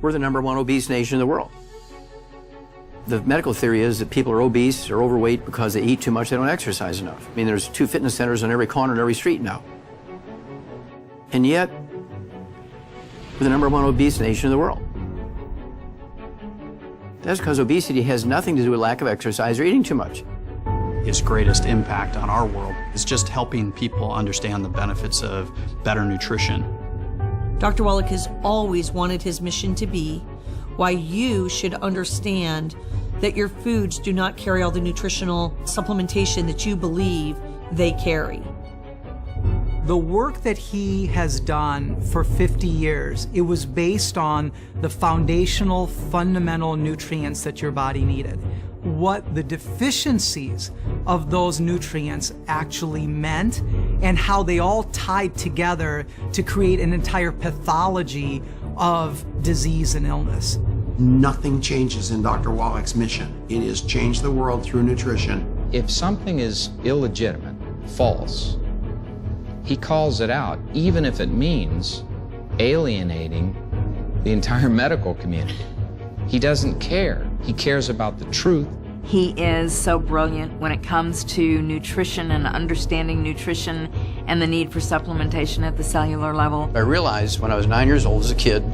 we're the #1 obese nation in the world. The medical theory is that people are obese or overweight because they eat too much, they don't exercise enough. I mean, there's 2 fitness centers on every corner in every street now. And yet, we're the #1 obese nation in the world. That's because obesity has nothing to do with lack of exercise or eating too much. His greatest impact on our world is just helping people understand the benefits of better nutrition. Dr. Wallach has always wanted his mission to be why you should understand that your foods do not carry all the nutritional supplementation that you believe they carry. The work that he has done for 50 years, it was based on the foundational, fundamental nutrients that your body needed. What the deficiencies of those nutrients actually meant and how they all tied together to create an entire pathology of disease and illness. Nothing changes in Dr. Wallach's mission. It is change the world through nutrition. If something is illegitimate, false, he calls it out, even if it means alienating the entire medical community. He doesn't care. He cares about the truth. He is so brilliant when it comes to nutrition and understanding nutrition and the need for supplementation at the cellular level. I realized when I was 9 years old as a kid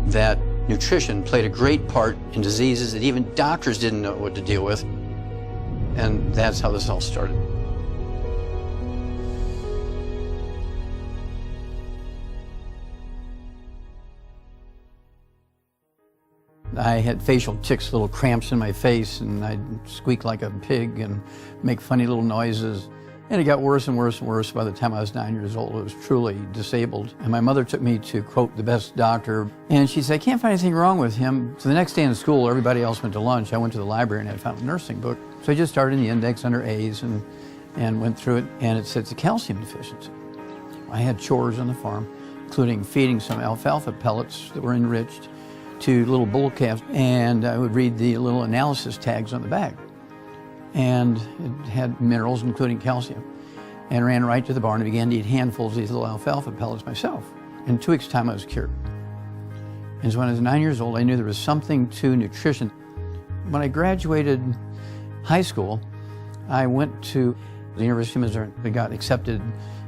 that nutrition played a great part in diseases that even doctors didn't know what to deal with. And that's how this all started. I had facial tics, little cramps in my face, and I'd squeak like a pig and make funny little noises. And it got worse and worse and worse. By the time I was 9 years old, I was truly disabled. And my mother took me to, quote, the best doctor. And she said, I can't find anything wrong with him. So the next day in school, everybody else went to lunch. I went to the library and I found a nursing book. So I just started in the index under A's and went through it. And it said it's a calcium deficiency. I had chores on the farm, including feeding some alfalfa pellets that were enriched to little bull calves. And I would read the little analysis tags on the bag. And it had minerals, including calcium. And ran right to the barn and began to eat handfuls of these little alfalfa pellets myself. In 2 weeks' time, I was cured. And so when I was 9 years old, I knew there was something to nutrition. When I graduated high school, I went to the University of Missouri. I got accepted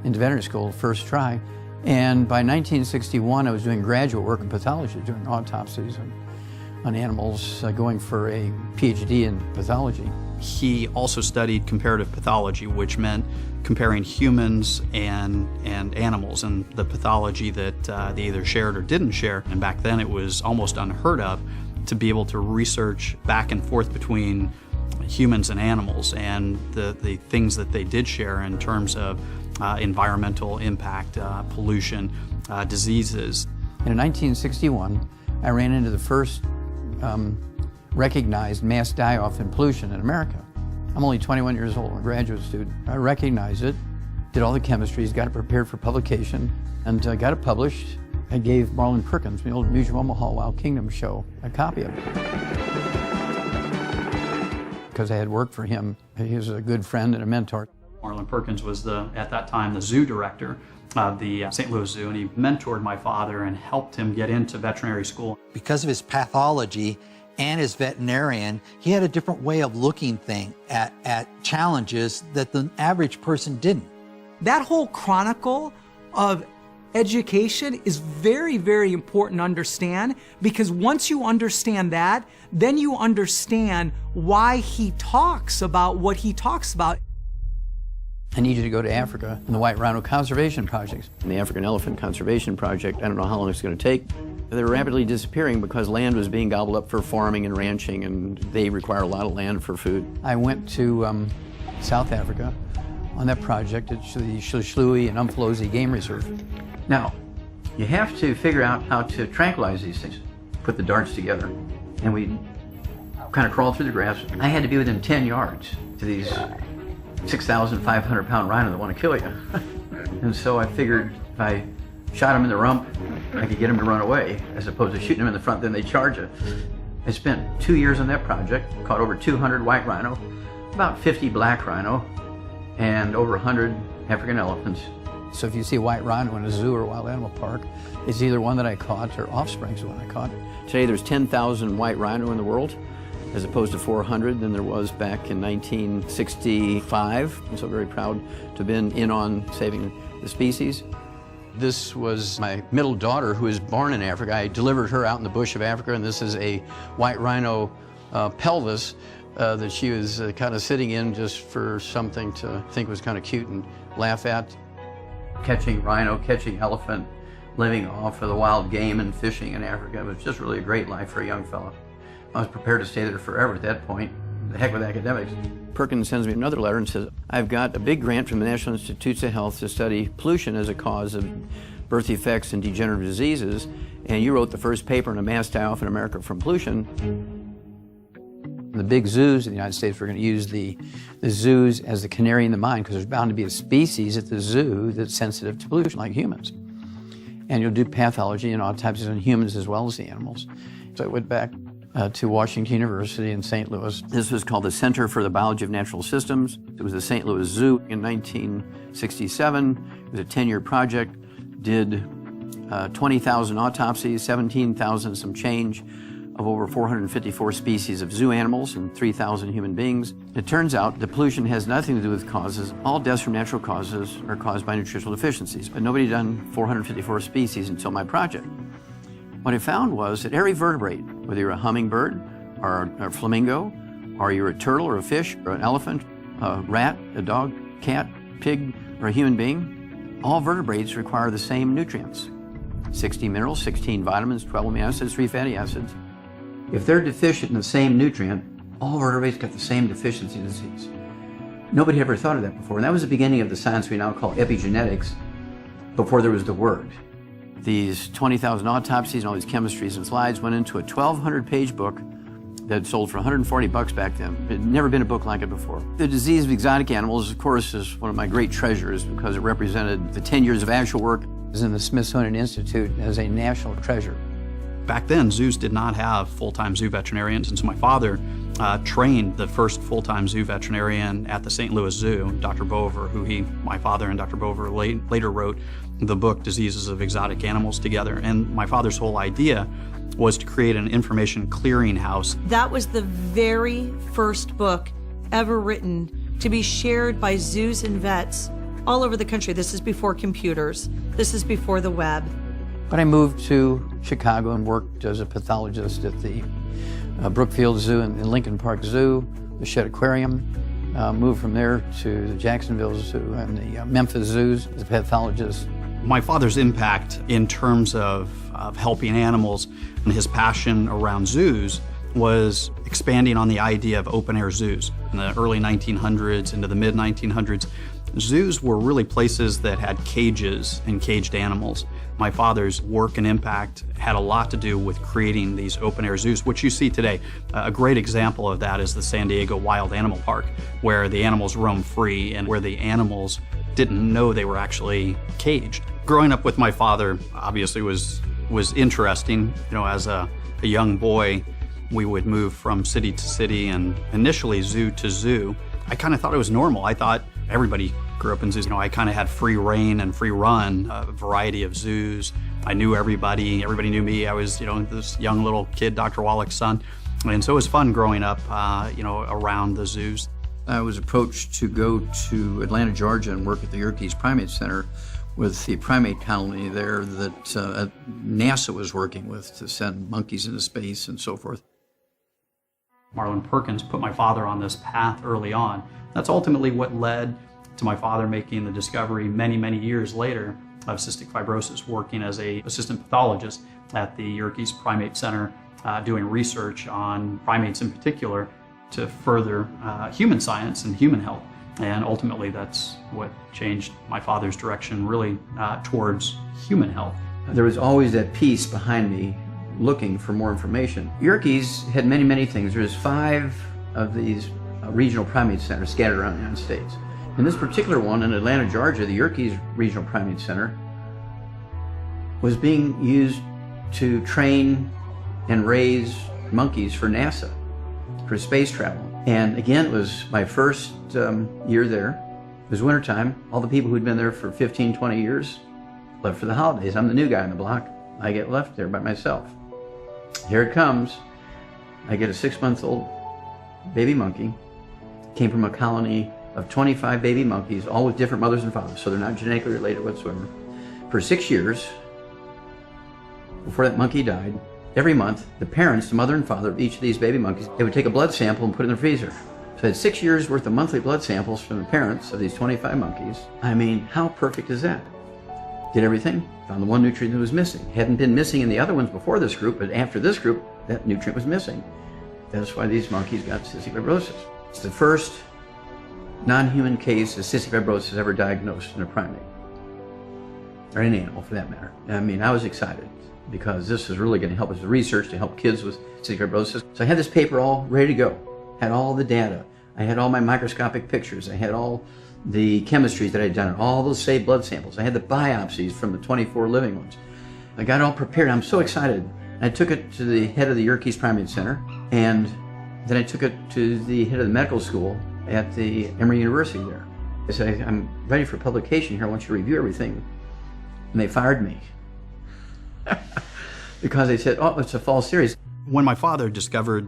into veterinary school first try. And by 1961, I was doing graduate work in pathology, doing autopsies on animals, going for a PhD in pathology. He also studied comparative pathology, which meant comparing humans and animals and the pathology that they either shared or didn't share. And back then it was almost unheard of to be able to research back and forth between humans and animals and the things that they did share in terms of environmental impact, pollution, diseases. And in 1961, I ran into the first recognized mass die-off in pollution in America. I'm only 21 years old, I'm a graduate student. I recognized it, did all the chemistries, got it prepared for publication, and got it published. I gave Marlon Perkins, the old Mutual Omaha Wild Kingdom show, a copy of it. Because I had worked for him. He was a good friend and a mentor. Marlon Perkins was, at that time, the zoo director of the St. Louis Zoo, and he mentored my father and helped him get into veterinary school. Because of his pathology and his veterinarian, he had a different way of looking at challenges that the average person didn't. That whole chronicle of education is very, very important to understand, because once you understand that, then you understand why he talks about what he talks about. I need you to go to Africa and the White Rhino Conservation Projects. And the African Elephant Conservation Project, I don't know how long it's going to take. They're rapidly disappearing because land was being gobbled up for farming and ranching, and they require a lot of land for food. I went to South Africa on that project at the Shlushlui and Umfolozi Game Reserve. Now, you have to figure out how to tranquilize these things. Put the darts together, and we kind of crawl through the grass. I had to be within 10 yards to these 6,500-pound rhino that want to kill you. And so I figured if I shot him in the rump, I could get him to run away, as opposed to shooting him in the front, then they charge you. I spent 2 years on that project, caught over 200 white rhino, about 50 black rhino, and over 100 African elephants. So if you see a white rhino in a zoo or a wild animal park, it's either one that I caught or offsprings of one I caught. Today there's 10,000 white rhino in the world, as opposed to 400 than there was back in 1965. I'm so very proud to have been in on saving the species. This was my middle daughter who was born in Africa. I delivered her out in the bush of Africa, and this is a white rhino pelvis that she was kind of sitting in just for something to think was kind of cute and laugh at. Catching rhino, catching elephant, living off of the wild game and fishing in Africa. It was just really a great life for a young fellow. I was prepared to stay there forever at that point. The heck with academics. Perkins sends me another letter and says, I've got a big grant from the National Institutes of Health to study pollution as a cause of birth defects and degenerative diseases, and you wrote the first paper on a mass die-off in America from pollution. The big zoos in the United States, we're going to use the zoos as the canary in the mine, because there's bound to be a species at the zoo that's sensitive to pollution, like humans. And you'll do pathology and autopsies on humans as well as the animals. So I went back to Washington University in St. Louis. This was called the Center for the Biology of Natural Systems. It was the St. Louis Zoo in 1967. It was a 10-year project, did 20,000 autopsies, 17,000 some change of over 454 species of zoo animals and 3,000 human beings. It turns out the pollution has nothing to do with causes. All deaths from natural causes are caused by nutritional deficiencies, but nobody had done 454 species until my project. What I found was that every vertebrate, whether you're a hummingbird or a flamingo, or you're a turtle or a fish or an elephant, a rat, a dog, cat, pig, or a human being, all vertebrates require the same nutrients. 60 minerals, 16 vitamins, 12 amino acids, 3 fatty acids. If they're deficient in the same nutrient, all vertebrates get the same deficiency disease. Nobody ever thought of that before, and that was the beginning of the science we now call epigenetics, before there was the word. These 20,000 autopsies and all these chemistries and slides went into a 1,200-page book that sold for $140 back then. It had never been a book like it before. The disease of exotic animals, of course, is one of my great treasures because it represented the 10 years of actual work. It was in the Smithsonian Institute as a national treasure. Back then, zoos did not have full-time zoo veterinarians, and so my father trained the first full-time zoo veterinarian at the St. Louis Zoo, Dr. Bover, who my father and Dr. Bover later wrote the book Diseases of Exotic Animals together. And my father's whole idea was to create an information clearinghouse. That was the very first book ever written to be shared by zoos and vets all over the country. This is before computers. This is before the web. But I moved to Chicago and worked as a pathologist at the Brookfield Zoo and Lincoln Park Zoo, the Shedd Aquarium. Moved from there to the Jacksonville Zoo and the Memphis Zoos as a pathologist. My father's impact in terms of helping animals and his passion around zoos was expanding on the idea of open-air zoos. In the early 1900s into the mid-1900s, zoos were really places that had cages and caged animals. My father's work and impact had a lot to do with creating these open-air zoos, which you see today. A great example of that is the San Diego Wild Animal Park, where the animals roam free and where the animals didn't know they were actually caged. Growing up with my father obviously was interesting. You know, as a young boy, we would move from city to city and initially zoo to zoo. I kind of thought it was normal. I thought everybody grew up in zoos. You know, I kind of had free reign and free run, a variety of zoos. I knew everybody knew me. I was, this young little kid, Dr. Wallach's son. And so it was fun growing up, around the zoos. I was approached to go to Atlanta, Georgia and work at the Yerkes Primate Center with the primate colony there that NASA was working with to send monkeys into space and so forth. Marlon Perkins put my father on this path early on. That's ultimately what led to my father making the discovery many, many years later of cystic fibrosis, working as an assistant pathologist at the Yerkes Primate Center, doing research on primates in particular to further human science and human health. And ultimately, that's what changed my father's direction really towards human health. There was always that piece behind me looking for more information. Yerkes had many, many things. There's 5 of these regional primate centers scattered around the United States. In this particular one in Atlanta, Georgia, the Yerkes Regional Primate Center was being used to train and raise monkeys for NASA, for space travel. And again, it was my first year there. It was wintertime. All the people who'd been there for 15, 20 years left for the holidays. I'm the new guy on the block. I get left there by myself. Here it comes. I get a 6-month-old baby monkey. Came from a colony of 25 baby monkeys, all with different mothers and fathers, so they're not genetically related whatsoever. For 6 years, before that monkey died, every month, the parents, the mother and father of each of these baby monkeys, they would take a blood sample and put it in the freezer. So I had 6 years worth of monthly blood samples from the parents of these 25 monkeys. I mean, how perfect is that? Did everything, found the one nutrient that was missing. Hadn't been missing in the other ones before this group, but after this group, that nutrient was missing. That's why these monkeys got cystic fibrosis. It's the first non-human case of cystic fibrosis ever diagnosed in a primate, or any animal for that matter. I mean, I was excited because this is really going to help us with research to help kids with cystic fibrosis. So I had this paper all ready to go, had all the data. I had all my microscopic pictures. I had all the chemistries that I'd done, all those saved blood samples. I had the biopsies from the 24 living ones. I got it all prepared. I'm so excited. I took it to the head of the Yerkes Primate Center, and then I took it to the head of the medical school at the Emory University there. I said, I'm ready for publication here. I want you to review everything. And they fired me because they said, oh, it's a false series. When my father discovered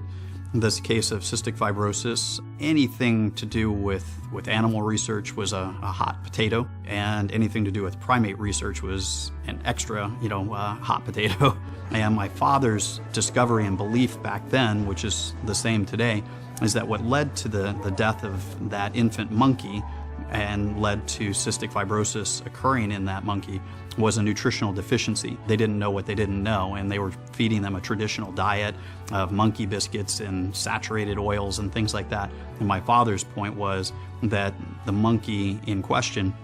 this case of cystic fibrosis, anything to do with animal research was a hot potato, and anything to do with primate research was an extra, hot potato. And my father's discovery and belief back then, which is the same today, is that what led to the death of that infant monkey and led to cystic fibrosis occurring in that monkey was a nutritional deficiency. They didn't know what they didn't know, and they were feeding them a traditional diet of monkey biscuits and saturated oils and things like that. And my father's point was that the monkey in question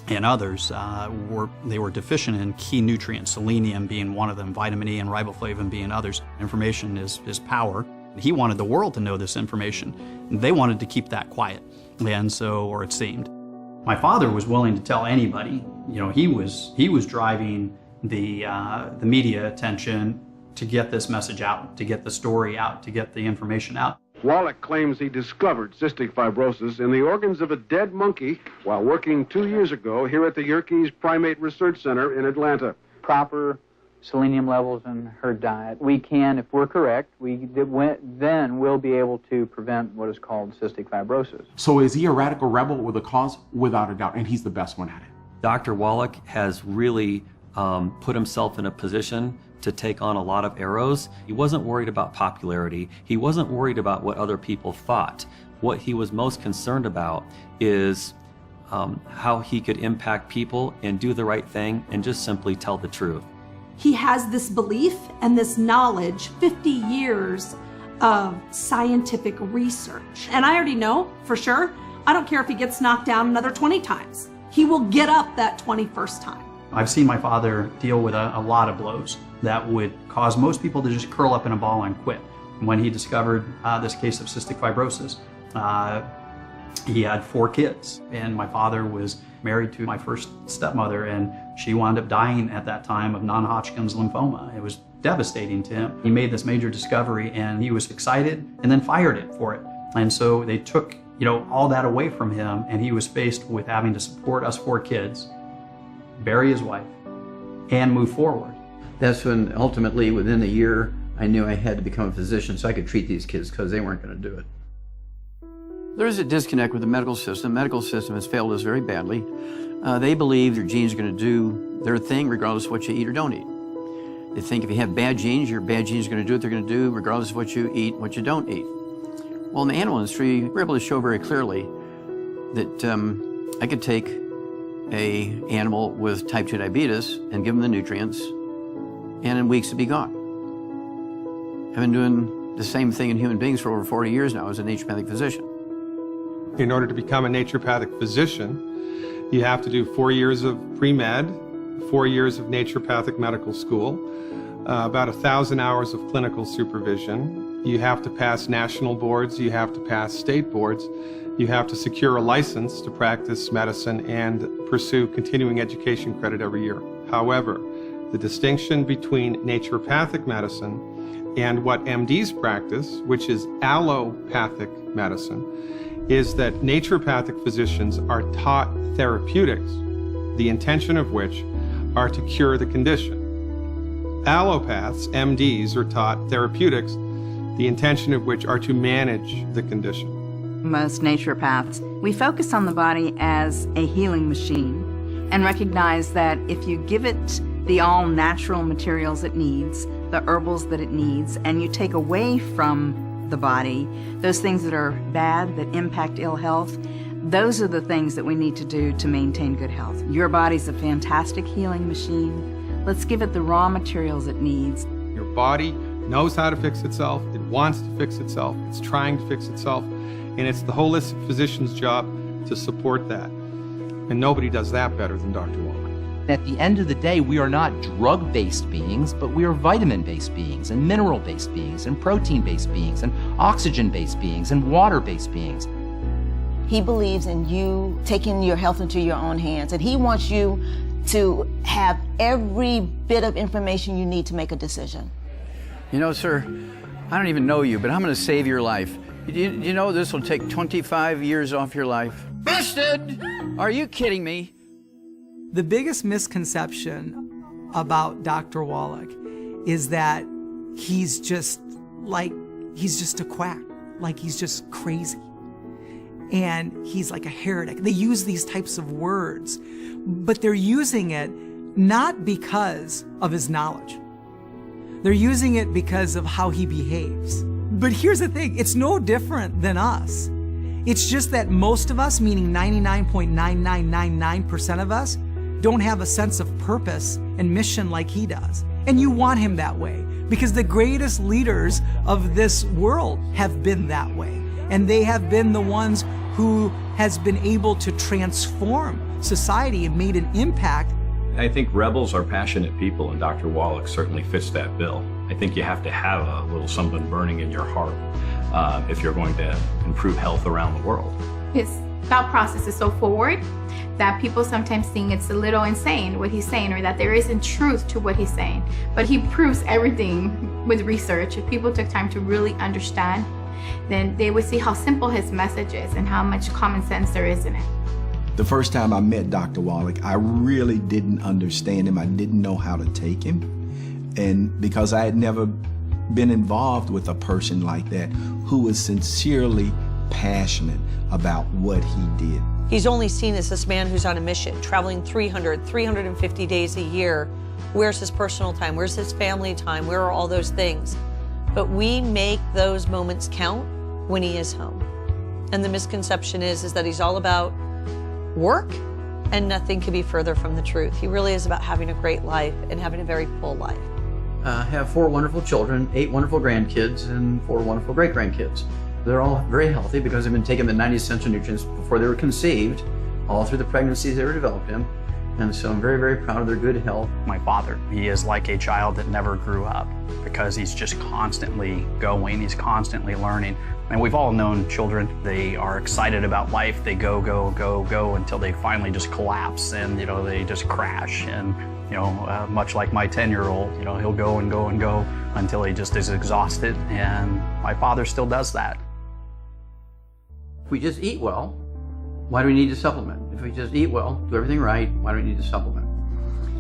and others were deficient in key nutrients, selenium being one of them, vitamin E and riboflavin being others. Information is power. He wanted the world to know this information. They wanted to keep that quiet, and so, or it seemed. My father was willing to tell anybody. He was driving the media attention to get this message out, to get the story out, to get the information out. Wallach claims he discovered cystic fibrosis in the organs of a dead monkey while working 2 years ago here at the Yerkes Primate Research Center in Atlanta. Proper selenium levels in her diet, we can, if we're correct, then we'll be able to prevent what is called cystic fibrosis. So is he a radical rebel with a cause? Without a doubt, and he's the best one at it. Dr. Wallach has really put himself in a position to take on a lot of arrows. He wasn't worried about popularity. He wasn't worried about what other people thought. What he was most concerned about is how he could impact people and do the right thing and just simply tell the truth. He has this belief and this knowledge, 50 years of scientific research. And I already know for sure, I don't care if he gets knocked down another 20 times. He will get up that 21st time. I've seen my father deal with a lot of blows that would cause most people to just curl up in a ball and quit. When he discovered this case of cystic fibrosis, he had 4 kids, and my father was married to my first stepmother, and she wound up dying at that time of non-Hodgkin's lymphoma. It was devastating to him. He made this major discovery, and he was excited and then fired it for it. And so they took all that away from him, and he was faced with having to support us 4 kids, bury his wife, and move forward. That's when ultimately, within a year, I knew I had to become a physician so I could treat these kids because they weren't going to do it. There's a disconnect with the medical system. The medical system has failed us very badly. They believe your genes are going to do their thing regardless of what you eat or don't eat. They think if you have bad genes, your bad genes are going to do what they're going to do regardless of what you eat and what you don't eat. Well, in the animal industry, we're able to show very clearly that I could take an animal with type 2 diabetes and give them the nutrients, and in weeks it'd be gone. I've been doing the same thing in human beings for over 40 years now as a naturopathic physician. In order to become a naturopathic physician, you have to do 4 years of pre-med, 4 years of naturopathic medical school, about 1,000 hours of clinical supervision. You have to pass national boards, you have to pass state boards, you have to secure a license to practice medicine and pursue continuing education credit every year. However, the distinction between naturopathic medicine and what MDs practice, which is allopathic medicine, is that naturopathic physicians are taught therapeutics, the intention of which are to cure the condition. Allopaths, MDs, are taught therapeutics, the intention of which are to manage the condition. Most naturopaths, we focus on the body as a healing machine and recognize that if you give it the all-natural materials it needs, the herbals that it needs, and you take away from the body those things that are bad, that impact ill health, those are the things that we need to do to maintain good health. Your body's a fantastic healing machine. Let's give it the raw materials it needs. Your body knows how to fix itself, it wants to fix itself, it's trying to fix itself, and it's the holistic physician's job to support that. And nobody does that better than Dr. Wallach. At the end of the day, we are not drug-based beings, but we are vitamin-based beings, and mineral-based beings, and protein-based beings, and oxygen-based beings, and water-based beings. He believes in you taking your health into your own hands, and he wants you to have every bit of information you need to make a decision. You know, sir, I don't even know you, but I'm going to save your life. Do you know this will take 25 years off your life? Busted! Are you kidding me? The biggest misconception about Dr. Wallach is that he's just a quack, like he's just crazy. And he's like a heretic. They use these types of words, but they're using it not because of his knowledge. They're using it because of how he behaves. But here's the thing, it's no different than us. It's just that most of us, meaning 99.9999% of us, don't have a sense of purpose and mission like he does. And you want him that way, because the greatest leaders of this world have been that way. And they have been the ones who has been able to transform society and made an impact. I think rebels are passionate people, and Dr. Wallach certainly fits that bill. I think you have to have a little something burning in your heart if you're going to improve health around the world. His thought process is so forward that people sometimes think it's a little insane what he's saying, or that there isn't truth to what he's saying. But he proves everything with research. If people took time to really understand, then they would see how simple his message is and how much common sense there is in it. The first time I met Dr. Wallach, I really didn't understand him. I didn't know how to take him. And because I had never been involved with a person like that who was sincerely passionate about what he did. He's only seen as this man who's on a mission, traveling 350 days a year. Where's his personal time? Where's his family time? Where are all those things? But we make those moments count when he is home. And the misconception is that he's all about work, and nothing could be further from the truth. He really is about having a great life and having a very full life. I have 4 wonderful children, 8 wonderful grandkids, and 4 wonderful great-grandkids. They're all very healthy because they've been taking the 90 essential nutrients before they were conceived, all through the pregnancies they were developed in. And so I'm very, very proud of their good health. My father, he is like a child that never grew up because he's just constantly going, he's constantly learning. And we've all known children, they are excited about life, they go, go, go, go until they finally just collapse and, they just crash. And, much like my 10-year-old, he'll go and go and go until he just is exhausted. And my father still does that. If we just eat well, why do we need to supplement? If we just eat well, do everything right, why do we need to supplement?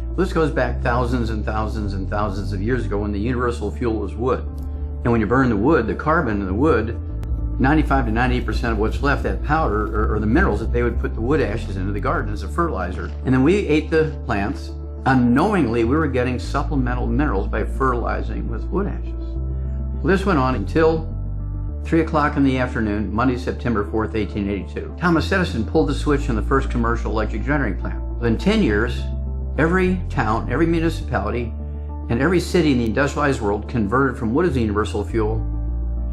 Well, this goes back thousands and thousands and thousands of years ago when the universal fuel was wood. And when you burn the wood, the carbon in the wood, 95 to 98% of what's left, that powder, or the minerals that they would put the wood ashes into the garden as a fertilizer. And then we ate the plants. Unknowingly, we were getting supplemental minerals by fertilizing with wood ashes. Well, this went on until 3 o'clock in the afternoon, Monday, September 4th, 1882. Thomas Edison pulled the switch on the first commercial electric generating plant. Within 10 years, every town, every municipality, and every city in the industrialized world converted from wood as the universal fuel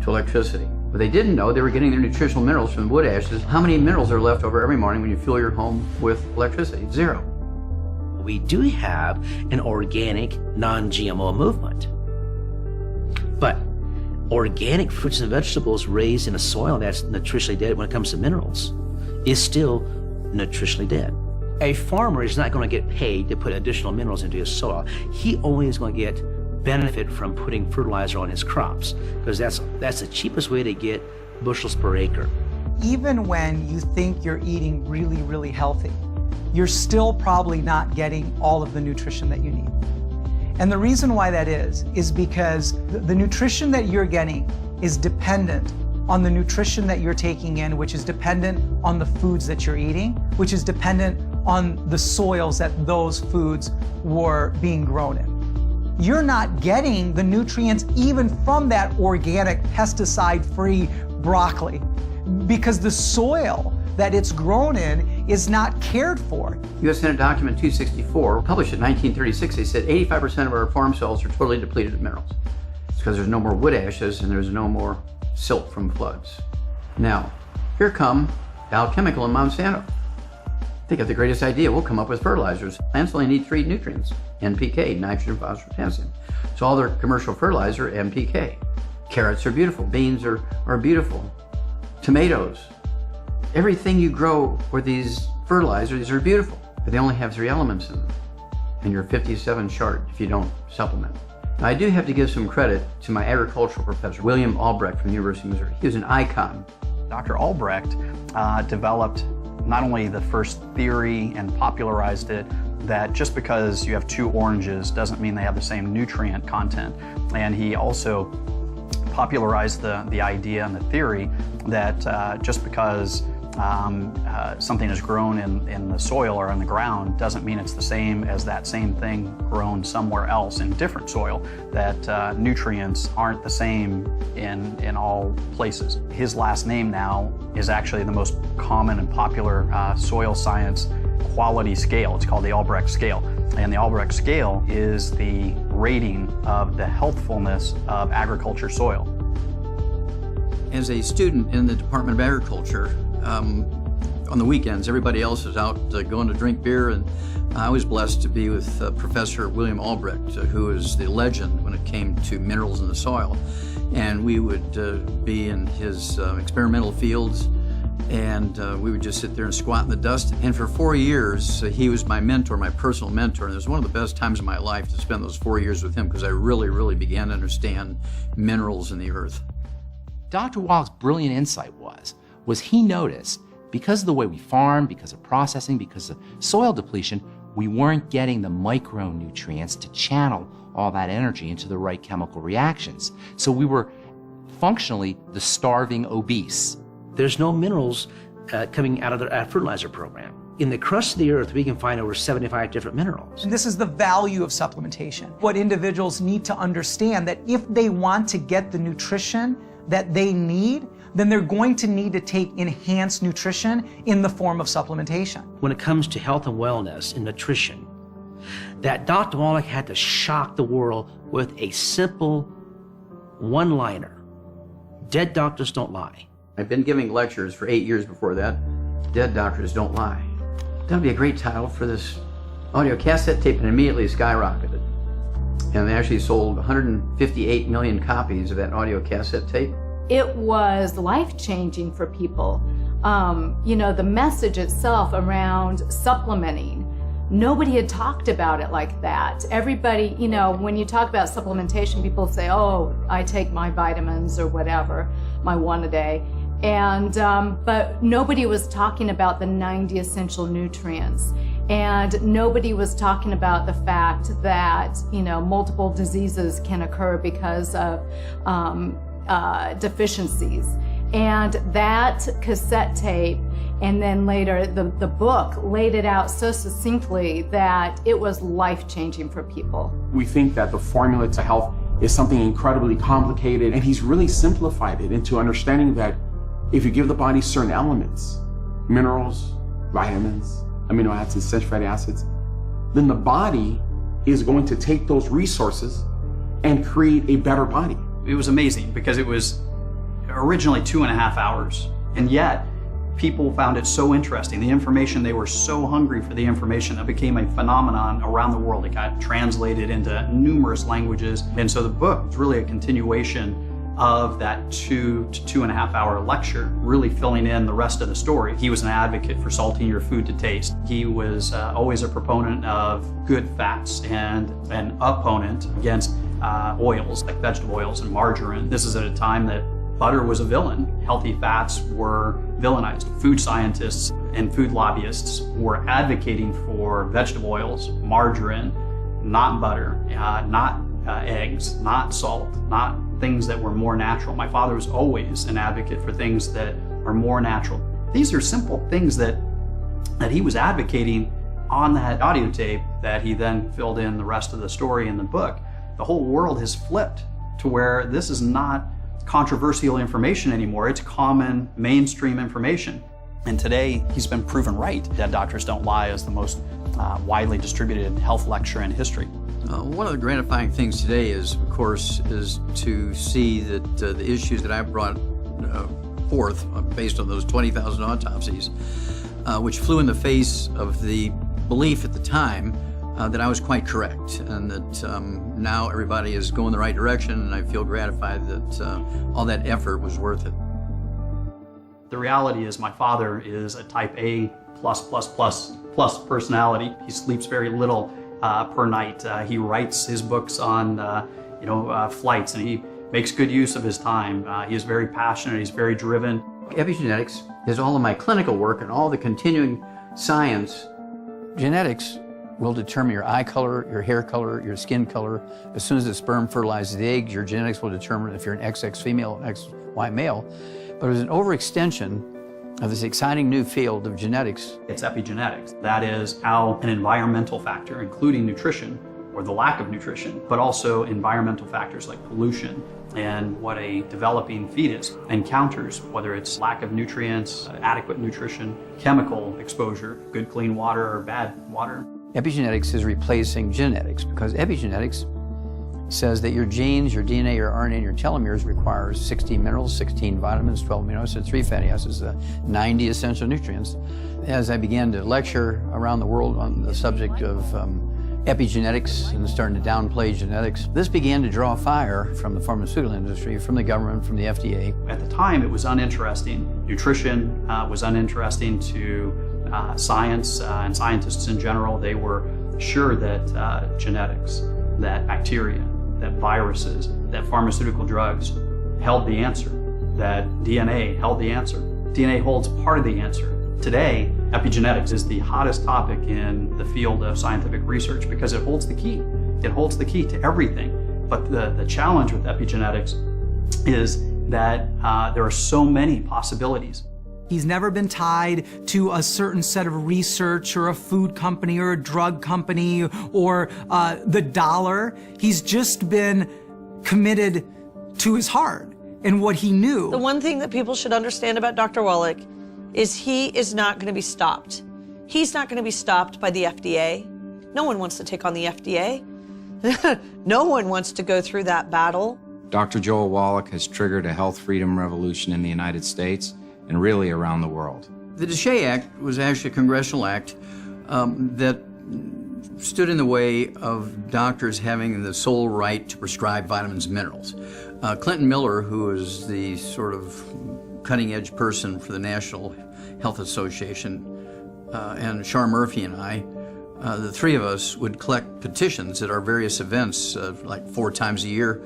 to electricity. But they didn't know they were getting their nutritional minerals from wood ashes. How many minerals are left over every morning when you fuel your home with electricity? 0. We do have an organic, non-GMO movement. But organic fruits and vegetables raised in a soil that's nutritionally dead when it comes to minerals is still nutritionally dead. A farmer is not going to get paid to put additional minerals into his soil. He only is going to get benefit from putting fertilizer on his crops, because that's the cheapest way to get bushels per acre. even when you think you're eating really, really healthy, you're still probably not getting all of the nutrition that you need. And the reason why that is because the nutrition that you're getting is dependent on the nutrition that you're taking in, which is dependent on the foods that you're eating, which is dependent on the soils that those foods were being grown in. You're not getting the nutrients even from that organic, pesticide-free broccoli because the soil that it's grown in is not cared for. U.S. Senate Document 264, published in 1936, they said 85% of our farm soils are totally depleted of minerals. It's because there's no more wood ashes and there's no more silt from floods. Now, here come Dow Chemical and Monsanto. They got the greatest idea. We'll come up with fertilizers. Plants only need 3 nutrients, NPK, nitrogen, phosphorus, potassium. So all their commercial fertilizer, NPK. Carrots are beautiful. Beans are beautiful. Tomatoes. Everything you grow for these fertilizers are beautiful, but they only have 3 elements in them. And you're 57 short if you don't supplement. Now, I do have to give some credit to my agricultural professor, William Albrecht from the University of Missouri. He was an icon. Dr. Albrecht developed not only the first theory and popularized it, that just because you have 2 oranges doesn't mean they have the same nutrient content. And he also popularized the idea and the theory that just because something is grown in the soil or in the ground doesn't mean it's the same as that same thing grown somewhere else in different soil, that nutrients aren't the same in all places. His last name now is actually the most common and popular soil science quality scale. It's called the Albrecht scale. And the Albrecht scale is the rating of the healthfulness of agriculture soil. As a student in the Department of Agriculture, on the weekends, everybody else is out going to drink beer, and I was blessed to be with Professor William Albrecht, who is the legend when it came to minerals in the soil. And we would be in his experimental fields, and we would just sit there and squat in the dust. And for 4 years, he was my mentor, my personal mentor, and it was one of the best times of my life to spend those 4 years with him because I really, really began to understand minerals in the earth. Dr. Wallach's brilliant insight was he noticed because of the way we farm, because of processing, because of soil depletion, we weren't getting the micronutrients to channel all that energy into the right chemical reactions. So we were functionally the starving obese. There's no minerals coming out of the fertilizer program. In the crust of the earth, we can find over 75 different minerals. And this is the value of supplementation. What individuals need to understand that if they want to get the nutrition that they need, then they're going to need to take enhanced nutrition in the form of supplementation. When it comes to health and wellness and nutrition, that Dr. Wallach had to shock the world with a simple one-liner. Dead doctors don't lie. I've been giving lectures for 8 years before that. Dead doctors don't lie. That'd be a great title for this audio cassette tape, and immediately skyrocketed. And they actually sold 158 million copies of that audio cassette tape. It was life-changing for people. You know, the message itself around supplementing, nobody had talked about it like that. Everybody, you know, when you talk about supplementation, people say, oh, I take my vitamins or whatever, my 1 a day. And, but nobody was talking about the 90 essential nutrients. And nobody was talking about the fact that, you know, multiple diseases can occur because of deficiencies. And that cassette tape, and then later the book, laid it out so succinctly that it was life-changing for people. We think that the formula to health is something incredibly complicated, and he's really simplified it into understanding that if you give the body certain elements, minerals, vitamins, amino acids, essential fatty acids, then the body is going to take those resources and create a better body. It was amazing because it was originally 2.5 hours, and yet people found it so interesting. The information, they were so hungry for the information that became a phenomenon around the world. It got translated into numerous languages, and so the book is really a continuation of that 2 to 2.5 hour lecture, really filling in the rest of the story. He was an advocate for salting your food to taste. He was always a proponent of good fats and an opponent against oils like vegetable oils and margarine. This is at a time that butter was a villain. Healthy fats were villainized. Food scientists and food lobbyists were advocating for vegetable oils, margarine, not butter, not eggs, not salt, not things that were more natural. My father was always an advocate for things that are more natural. These are simple things that he was advocating on that audio tape that he then filled in the rest of the story in the book. The whole world has flipped to where this is not controversial information anymore. It's common mainstream information. And today he's been proven right. Dead Doctors Don't Lie is the most widely distributed health lecture in history. One of the gratifying things today is, of course, is to see that the issues that I brought forth based on those 20,000 autopsies, which flew in the face of the belief at the time that I was quite correct, and that now everybody is going the right direction, and I feel gratified that all that effort was worth it. The reality is my father is a type A plus personality. He sleeps very little per night. He writes his books on flights, and he makes good use of his time. He is very passionate, he's very driven. Epigenetics is all of my clinical work and all the continuing science. Genetics will determine your eye color, your hair color, your skin color. As soon as the sperm fertilizes the egg, your genetics will determine if you're an XX female, XY male. But there's an overextension of this exciting new field of genetics. It's epigenetics. That is how an environmental factor, including nutrition or the lack of nutrition, but also environmental factors like pollution and what a developing fetus encounters, whether it's lack of nutrients, adequate nutrition, chemical exposure, good clean water or bad water. Epigenetics is replacing genetics because epigenetics says that your genes, your DNA, your RNA, and your telomeres requires 16 minerals, 16 vitamins, 12 amino acids, 3 fatty acids, 90 essential nutrients. As I began to lecture around the world on the subject of epigenetics and starting to downplay genetics, this began to draw fire from the pharmaceutical industry, from the government, from the FDA. At the time, it was uninteresting. Nutrition was uninteresting to science and scientists in general. They were sure that genetics, that bacteria, that viruses, that pharmaceutical drugs held the answer, that DNA held the answer. DNA holds part of the answer. Today, epigenetics is the hottest topic in the field of scientific research because it holds the key. It holds the key to everything. But the challenge with epigenetics is that there are so many possibilities. He's never been tied to a certain set of research or a food company or a drug company or the dollar. He's just been committed to his heart and what he knew. The one thing that people should understand about Dr. Wallach is he is not going to be stopped. He's not going to be stopped by the FDA. No one wants to take on the FDA. No one wants to go through that battle. Dr. Joel Wallach has triggered a health freedom revolution in the United States and really around the world. The DeShay Act was actually a congressional act that stood in the way of doctors having the sole right to prescribe vitamins and minerals. Clinton Miller, who is the sort of cutting-edge person for the National Health Association, and Char Murphy and I, the three of us would collect petitions at our various events like 4 times a year.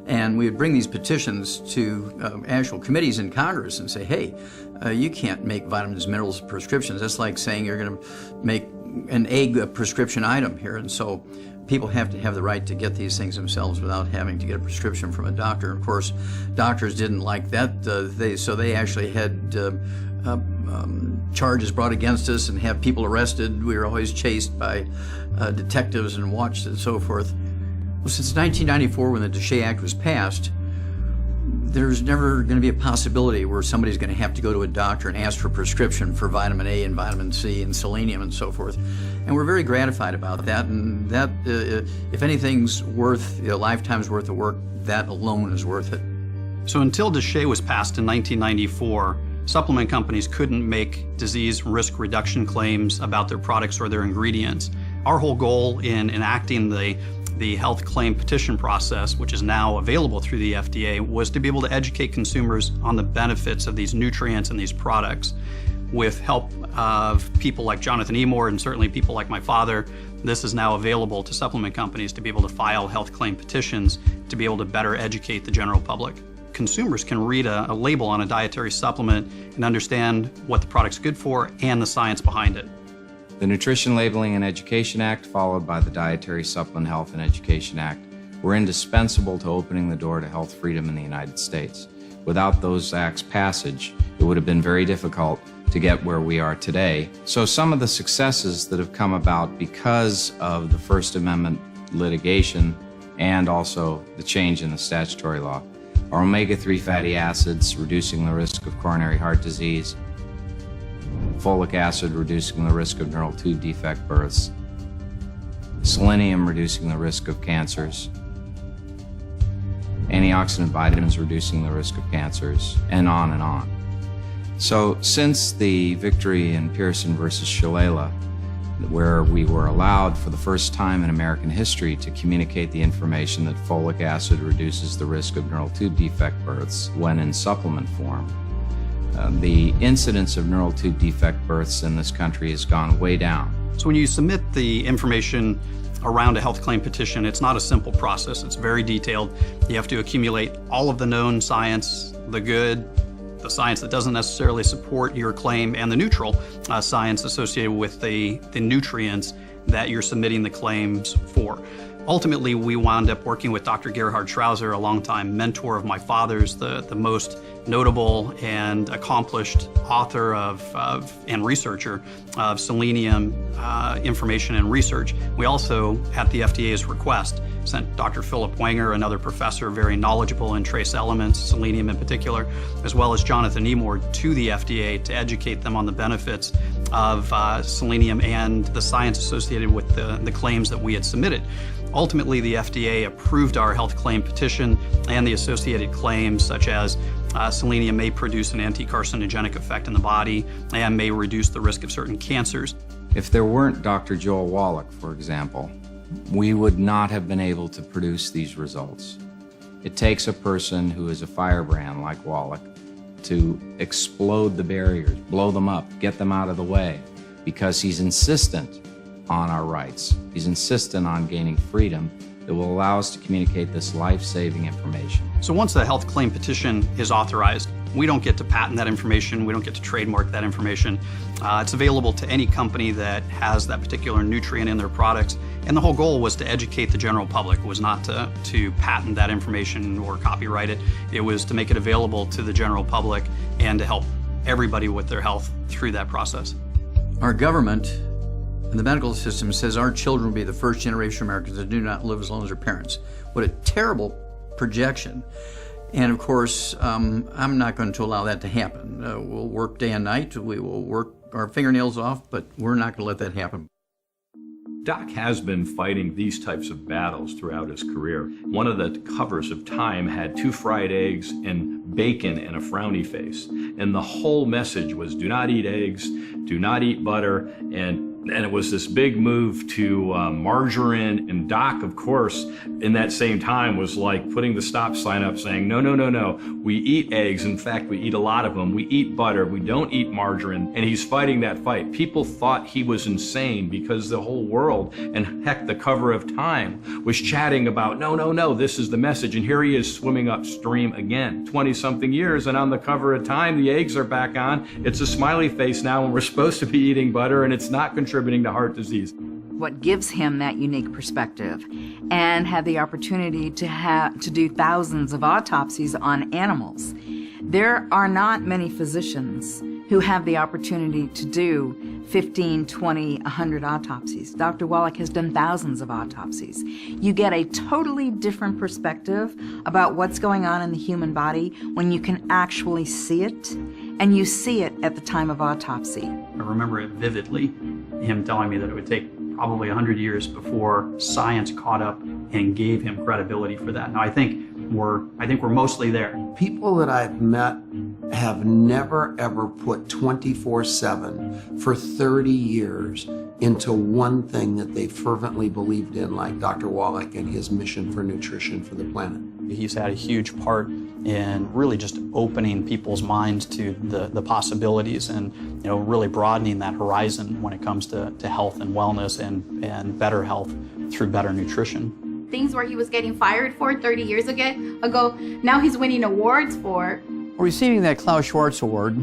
And we would bring these petitions to actual committees in Congress and say, hey, you can't make vitamins and minerals prescriptions. That's like saying you're going to make an egg a prescription item here. And so people have to have the right to get these things themselves without having to get a prescription from a doctor. Of course, doctors didn't like that. So they actually had charges brought against us and have people arrested. We were always chased by detectives and watched and so forth. Well, since 1994, when the DeShay Act was passed, there's never going to be a possibility where somebody's going to have to go to a doctor and ask for a prescription for vitamin A and vitamin C and selenium and so forth. And we're very gratified about that. And that, if anything's worth a lifetime's worth of work, that alone is worth it. So until DeShay was passed in 1994, supplement companies couldn't make disease risk reduction claims about their products or their ingredients. Our whole goal in enacting the health claim petition process, which is now available through the FDA, was to be able to educate consumers on the benefits of these nutrients and these products. With help of people like Jonathan Emore and certainly people like my father, this is now available to supplement companies to be able to file health claim petitions to be able to better educate the general public. consumers can read a label on a dietary supplement and understand what the product's good for and the science behind it. The Nutrition Labeling and Education Act, followed by the Dietary Supplement Health and Education Act, were indispensable to opening the door to health freedom in the United States. Without those acts' passage, it would have been very difficult to get where we are today. So some of the successes that have come about because of the First Amendment litigation and also the change in the statutory law are omega-3 fatty acids reducing the risk of coronary heart disease, folic acid reducing the risk of neural tube defect births, selenium reducing the risk of cancers, antioxidant vitamins reducing the risk of cancers, and on and on. So since the victory in Pearson versus Shalala, where we were allowed for the first time in American history to communicate the information that folic acid reduces the risk of neural tube defect births when in supplement form, the incidence of neural tube defect births in this country has gone way down. So when you submit the information around a health claim petition, it's not a simple process. It's very detailed. You have to accumulate all of the known science, the good, the science that doesn't necessarily support your claim, and the neutral science associated with the nutrients that you're submitting the claims for. Ultimately, we wound up working with Dr. Gerhard Schrauzer, a longtime mentor of my father's, the most notable and accomplished author and researcher of selenium information and research. We also, at the FDA's request, sent Dr. Philip Wenger, another professor very knowledgeable in trace elements, selenium in particular, as well as Jonathan Emord, to the FDA to educate them on the benefits of selenium and the science associated with the claims that we had submitted. Ultimately, the FDA approved our health claim petition and the associated claims, such as selenium may produce an anti-carcinogenic effect in the body and may reduce the risk of certain cancers. If there weren't Dr. Joel Wallach, for example, we would not have been able to produce these results. It takes a person who is a firebrand like Wallach to explode the barriers, blow them up, get them out of the way, because he's insistent on our rights. He's insistent on gaining freedom that will allow us to communicate this life-saving information. So once the health claim petition is authorized, we don't get to patent that information, we don't get to trademark that information. It's available to any company that has that particular nutrient in their products, and the whole goal was to educate the general public. It was not to patent that information or copyright it. It was to make it available to the general public and to help everybody with their health through that process. Our government and the medical system says our children will be the first generation of Americans that do not live as long as their parents. What a terrible projection. And of course, I'm not going to allow that to happen. We'll work day and night, we will work our fingernails off, but we're not going to let that happen. Doc has been fighting these types of battles throughout his career. One of the covers of Time had 2 fried eggs and bacon and a frowny face. And the whole message was do not eat eggs, do not eat butter, and it was this big move to margarine. And Doc, of course, in that same time was like putting the stop sign up saying, no, no, no, no, we eat eggs. In fact, we eat a lot of them. We eat butter. We don't eat margarine. And he's fighting that fight. People thought he was insane because the whole world, and heck, the cover of Time was chatting about, no, no, no, this is the message. And here he is swimming upstream again, 20-something years. And on the cover of Time, the eggs are back on. It's a smiley face now, and we're supposed to be eating butter, and it's not contributing to heart disease. What gives him that unique perspective, and had the opportunity to do thousands of autopsies on animals. There are not many physicians who have the opportunity to do 15, 20, 100 autopsies. Dr. Wallach has done thousands of autopsies. You get a totally different perspective about what's going on in the human body when you can actually see it, and you see it at the time of autopsy. I remember it vividly, him telling me that it would take probably 100 years before science caught up and gave him credibility for that. Now I think we're mostly there. People that I've met have never ever put 24/7 for 30 years into one thing that they fervently believed in, like Dr. Wallach and his mission for nutrition for the planet. He's had a huge part in really just opening people's minds to the possibilities and really broadening that horizon when it comes to health and wellness and better health through better nutrition. things where he was getting fired for 30 years ago, now he's winning awards for. Receiving that Klaus Schwarz Award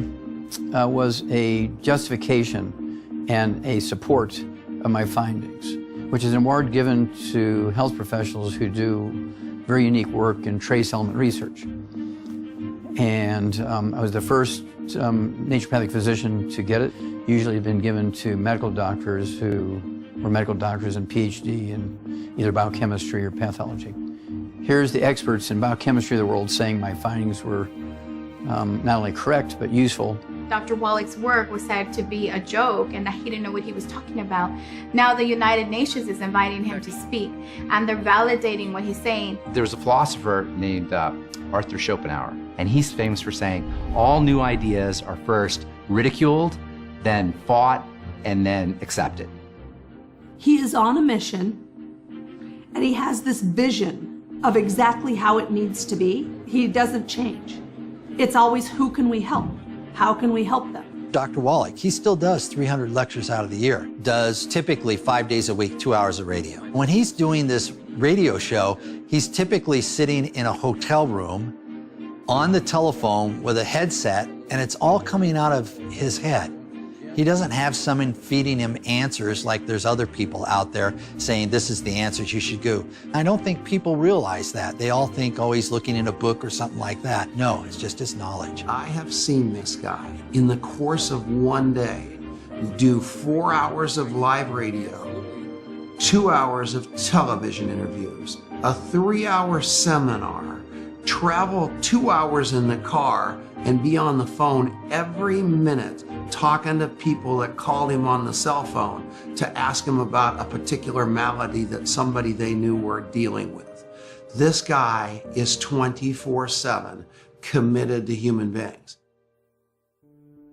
was a justification and a support of my findings, which is an award given to health professionals who do very unique work in trace element research. And I was the first naturopathic physician to get it. Usually been given to medical doctors who were medical doctors and PhD in either biochemistry or pathology. Here's the experts in biochemistry of the world saying my findings were not only correct, but useful. Dr. Wallach's work was said to be a joke and that he didn't know what he was talking about. Now the United Nations is inviting him to speak, and they're validating what he's saying. There's a philosopher named Arthur Schopenhauer, and he's famous for saying all new ideas are first ridiculed, then fought, and then accepted. He is on a mission, and he has this vision of exactly how it needs to be. He doesn't change. It's always, who can we help? How can we help them? Dr. Wallach, he still does 300 lectures out of the year, does typically 5 days a week, 2 hours of radio. When he's doing this radio show, he's typically sitting in a hotel room on the telephone with a headset, and it's all coming out of his head. He doesn't have someone feeding him answers like there's other people out there saying this is the answers you should do. I don't think people realize that. They all think, oh, he's looking in a book or something like that. No, it's just his knowledge. I have seen this guy in the course of one day do 4 hours of live radio, 2 hours of television interviews, a 3-hour seminar, travel 2 hours in the car, and be on the phone every minute talking to people that called him on the cell phone to ask him about a particular malady that somebody they knew were dealing with. This guy is 24/7 committed to human beings.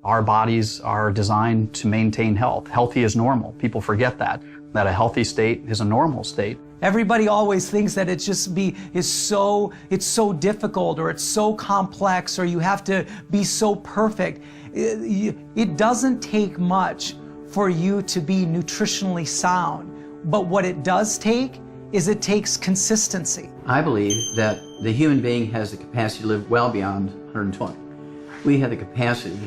Our bodies are designed to maintain health. Healthy is normal. People forget that a healthy state is a normal state. Everybody always thinks that it's so difficult, or it's so complex, or you have to be so perfect. It doesn't take much for you to be nutritionally sound, but what it does take is it takes consistency. I believe that the human being has the capacity to live well beyond 120. We have the capacity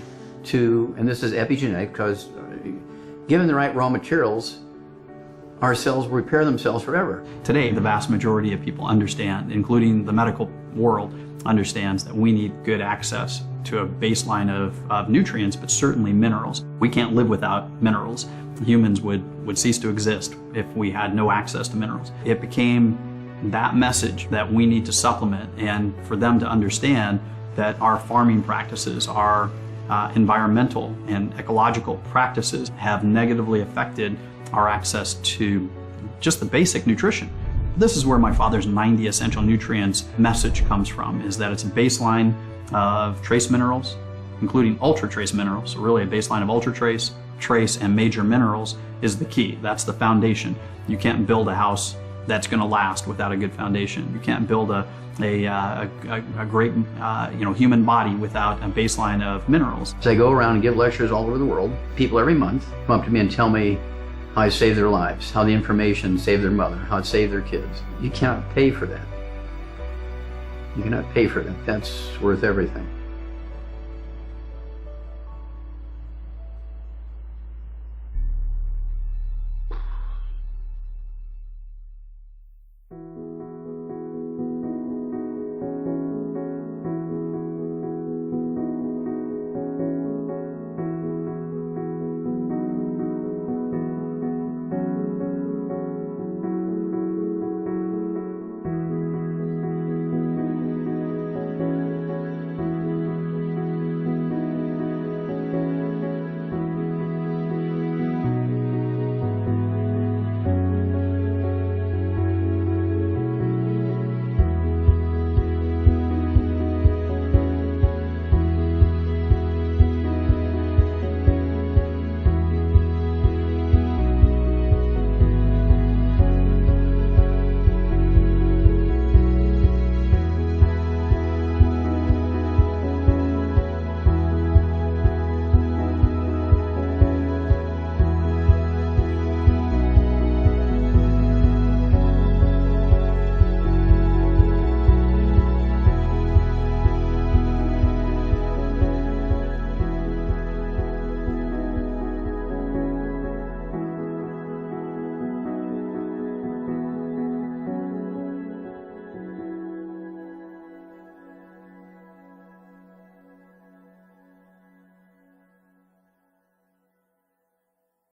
to, and this is epigenetic, because given the right raw materials, our cells will repair themselves forever. Today, the vast majority of people understand, including the medical world, understands that we need good access to a baseline of nutrients, but certainly minerals. We can't live without minerals. Humans would cease to exist if we had no access to minerals. It became that message that we need to supplement, and for them to understand that our farming practices, our environmental and ecological practices have negatively affected our access to just the basic nutrition. This is where my father's 90 essential nutrients message comes from, is that it's a baseline of trace minerals, including ultra trace minerals. So really a baseline of ultra trace, trace, and major minerals is the key. That's the foundation. You can't build a house that's going to last without a good foundation. You can't build a great human body without a baseline of minerals. So I go around and give lectures all over the world. People every month come up to me and tell me how I saved their lives, how the information saved their mother, how it saved their kids. You cannot pay for that. You cannot pay for that. That's worth everything.